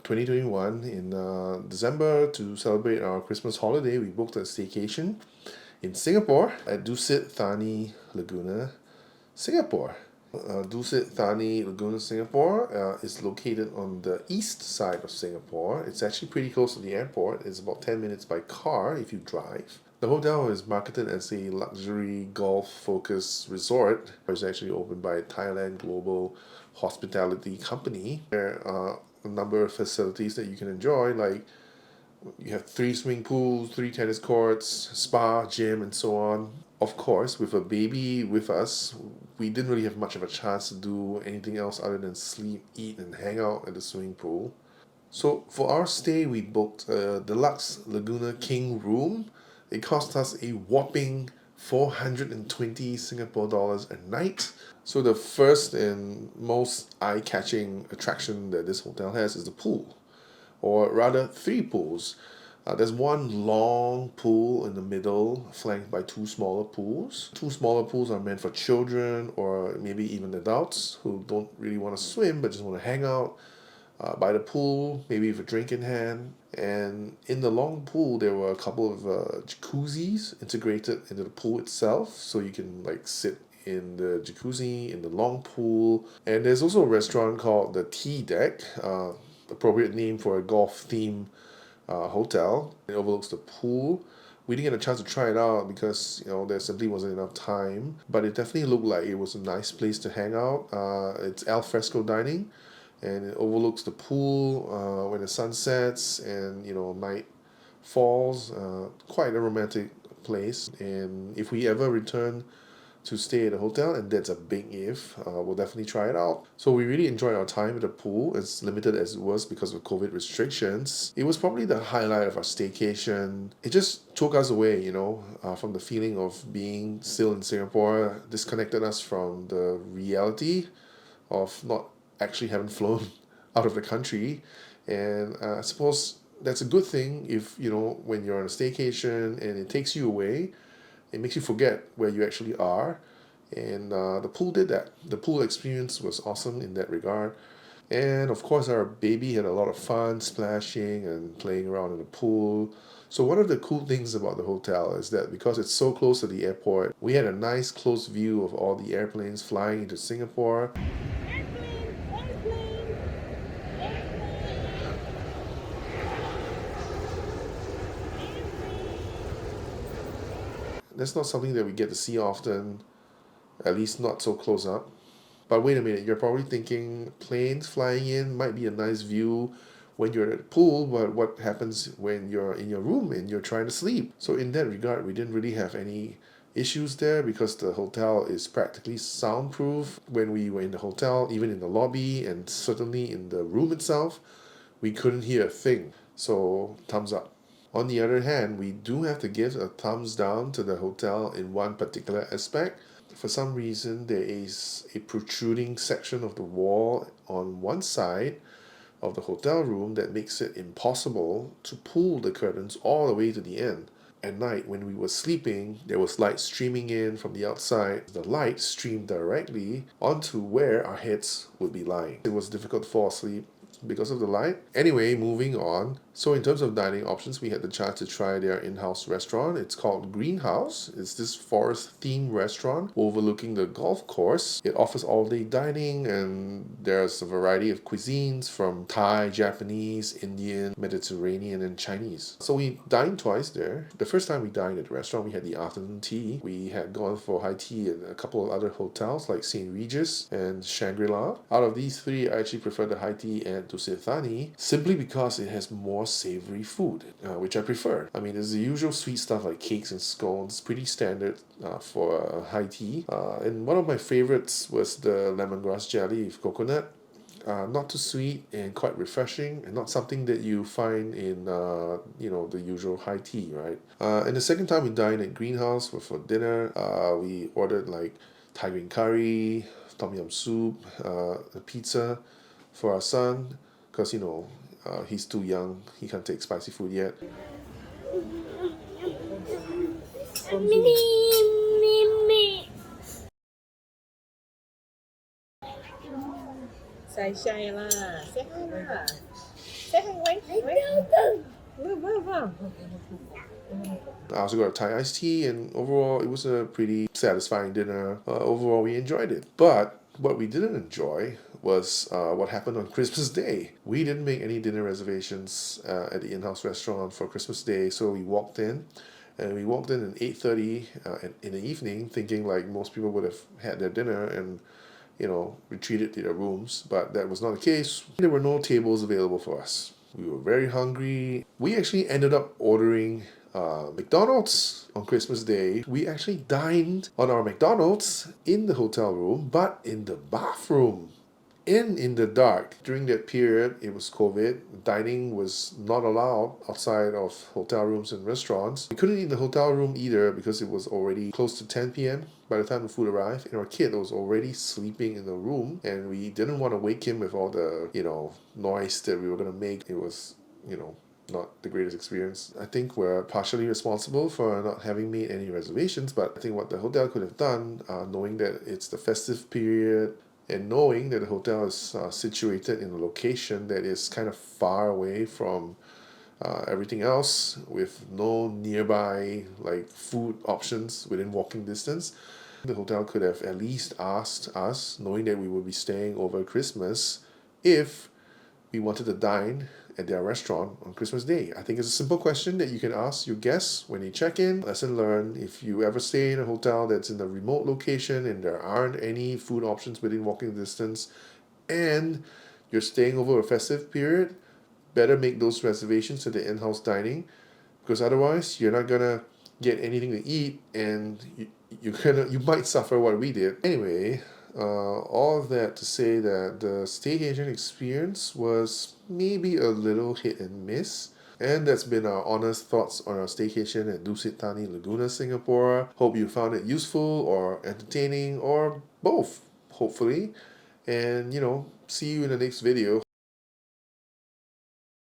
2021 in December to celebrate our Christmas holiday. We booked a staycation in Singapore at Dusit Thani Laguna Singapore. Dusit Thani Laguna Singapore is located on the east side of Singapore. It's actually pretty close to the airport. It's about 10 minutes by car if you drive. The hotel is marketed as a luxury golf-focused resort. It's actually owned by Thailand Global Hospitality Company. There are a number of facilities that you can enjoy, like you have 3 swimming pools, 3 tennis courts, spa, gym, and so on. Of course, with a baby with us, we didn't really have much of a chance to do anything else other than sleep, eat, and hang out at the swimming pool. So for our stay, we booked a Deluxe Laguna King room. It cost us a whopping 420 Singapore dollars a night. So the first and most eye-catching attraction that this hotel has is the pool, or rather 3 pools. There's one long pool in the middle, flanked by 2 smaller pools. 2 smaller pools are meant for children or maybe even adults who don't really want to swim but just want to hang out by the pool, maybe with a drink in hand. And in the long pool, there were a couple of jacuzzis integrated into the pool itself, so you can like sit in the jacuzzi in the long pool. And there's also a restaurant called the Tea Deck, appropriate name for a golf theme hotel. It overlooks the pool. We didn't get a chance to try it out because there simply wasn't enough time, but it definitely looked like it was a nice place to hang out. It's al fresco dining, and it overlooks the pool when the sun sets and night falls. Quite a romantic place, and if we ever return to stay at a hotel, and that's a big if. We'll definitely try it out. So we really enjoyed our time at the pool, as limited as it was because of COVID restrictions. It was probably the highlight of our staycation. It just took us away, from the feeling of being still in Singapore, disconnected us from the reality of not actually having flown out of the country. And I suppose that's a good thing if, when you're on a staycation and it takes you away, it makes you forget where you actually are. And the pool did that. The pool experience was awesome in that regard. And of course, our baby had a lot of fun splashing and playing around in the pool. So one of the cool things about the hotel is that because it's so close to the airport, we had a nice close view of all the airplanes flying into Singapore. That's not something that we get to see often, at least not so close up. But wait a minute, you're probably thinking planes flying in might be a nice view when you're at the pool, but what happens when you're in your room and you're trying to sleep? So in that regard, we didn't really have any issues there because the hotel is practically soundproof. When we were in the hotel, even in the lobby and certainly in the room itself, we couldn't hear a thing. So thumbs up. On the other hand, we do have to give a thumbs down to the hotel in one particular aspect. For some reason, there is a protruding section of the wall on one side of the hotel room that makes it impossible to pull the curtains all the way to the end. At night, when we were sleeping, there was light streaming in from the outside. The light streamed directly onto where our heads would be lying. It was difficult to fall asleep because of the light. Anyway, moving on. So in terms of dining options, we had the chance to try their in-house restaurant. It's called Greenhouse. It's this forest-themed restaurant overlooking the golf course. It offers all-day dining, and there's a variety of cuisines from Thai, Japanese, Indian, Mediterranean, and Chinese. So we dined twice there. The first time we dined at the restaurant, we had the afternoon tea. We had gone for high tea at a couple of other hotels like St. Regis and Shangri-La. Out of these 3, I actually prefer the high tea at Dusit Thani simply because it has more savory food, which I prefer. I mean, there's the usual sweet stuff like cakes and scones, pretty standard for high tea. And one of my favorites was the lemongrass jelly with coconut. Not too sweet and quite refreshing, and not something that you find in the usual high tea, right? And the second time we dined at Greenhouse for dinner, we ordered like Thai green curry, tom yum soup, a pizza for our son, because he's too young, he can't take spicy food yet. Say shy lah. Say hi lah. Say I also got a Thai iced tea, and overall, it was a pretty satisfying dinner. Overall, we enjoyed it. But what we didn't enjoy was what happened on Christmas Day. We didn't make any dinner reservations at the in-house restaurant for Christmas Day, so we walked in. And we walked in at 8:30 in the evening, thinking like most people would have had their dinner and retreated to their rooms, but that was not the case. There were no tables available for us. We were very hungry. We actually ended up ordering McDonald's on Christmas Day. We actually dined on our McDonald's in the hotel room, but in the bathroom. In the dark. During that period, it was COVID. Dining was not allowed outside of hotel rooms and restaurants. We couldn't eat in the hotel room either because it was already close to 10 p.m. by the time the food arrived. And our kid was already sleeping in the room, and we didn't want to wake him with all the, noise that we were going to make. It was, not the greatest experience. I think we're partially responsible for not having made any reservations, but I think what the hotel could have done, knowing that it's the festive period, and knowing that the hotel is situated in a location that is kind of far away from everything else, with no nearby like food options within walking distance, the hotel could have at least asked us, knowing that we would be staying over Christmas, if we wanted to dine at their restaurant on Christmas Day. I think it's a simple question that you can ask your guests when you check in. Lesson learned: if you ever stay in a hotel that's in a remote location and there aren't any food options within walking distance, and you're staying over a festive period, better make those reservations to the in-house dining, because otherwise you're not gonna get anything to eat, and you might suffer what we did. Anyway, all of that to say that the staycation experience was maybe a little hit and miss. And that's been our honest thoughts on our staycation at Dusit Thani Laguna, Singapore. Hope you found it useful or entertaining or both, hopefully. And see you in the next video.